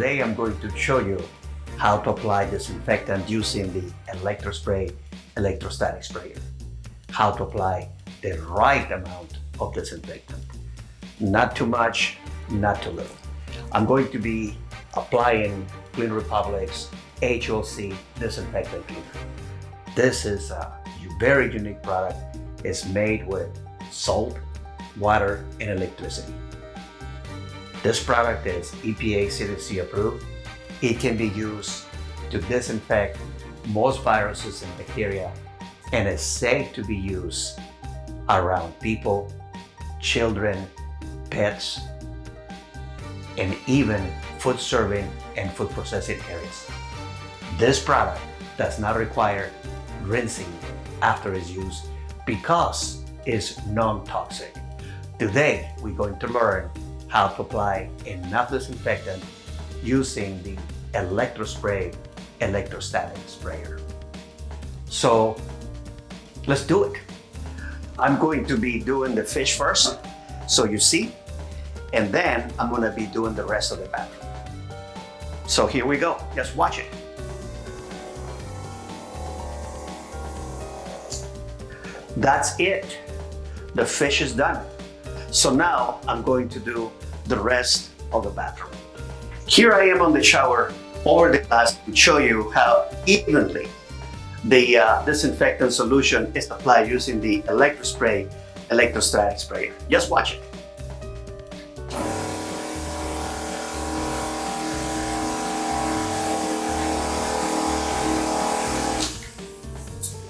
Today I'm going to show you how to apply disinfectant using the Electro Spray electrostatic sprayer. How to apply the right amount of disinfectant. Not too much, not too little. I'm going to be applying Clean-Republic's HOLC disinfectant cleaner. This is a very unique product. It's made with salt, water, and electricity. This product is EPA CDC approved. It can be used to disinfect most viruses and bacteria, and is safe to be used around people, children, pets, and even food serving and food processing areas. This product does not require rinsing after it's used because it's non-toxic. Today, we're going to learn how to apply enough disinfectant using the Electro Spray electrostatic sprayer. So let's do it. I'm going to be doing the fish first, so you see, and then I'm going to be doing the rest of the bathroom. So here we go. Just watch it. That's it. The fish is done. So now I'm going to do the rest of the bathroom. Here I am on the shower over the glass to show you how evenly the disinfectant solution is applied using the Electro Spray electrostatic sprayer. Just watch it.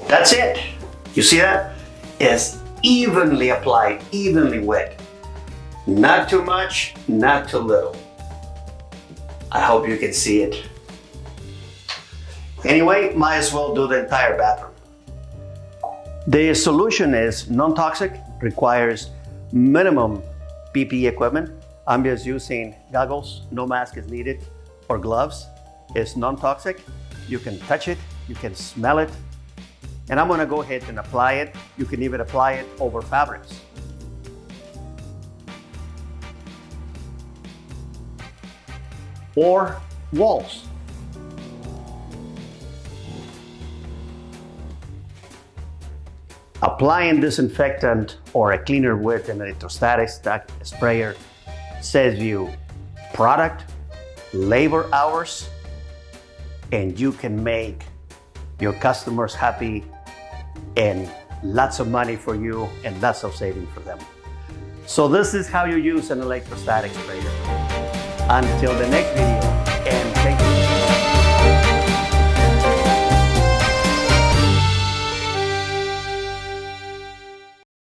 That's it. You see that? It's evenly applied, evenly wet. Not too much, not too little. I hope you can see it. Anyway, might as well do the entire bathroom. The solution is non-toxic, requires minimum PPE equipment. I'm just using goggles, no mask is needed, or gloves. It's non-toxic. You can touch it, you can smell it, and I'm gonna go ahead and apply it. You can even apply it over fabrics. Or walls. Applying disinfectant or a cleaner with an electrostatic sprayer saves you product, labor hours, and you can make your customers happy and lots of money for you and lots of saving for them. So this is how you use an electrostatic sprayer. Until the next video, and thank you.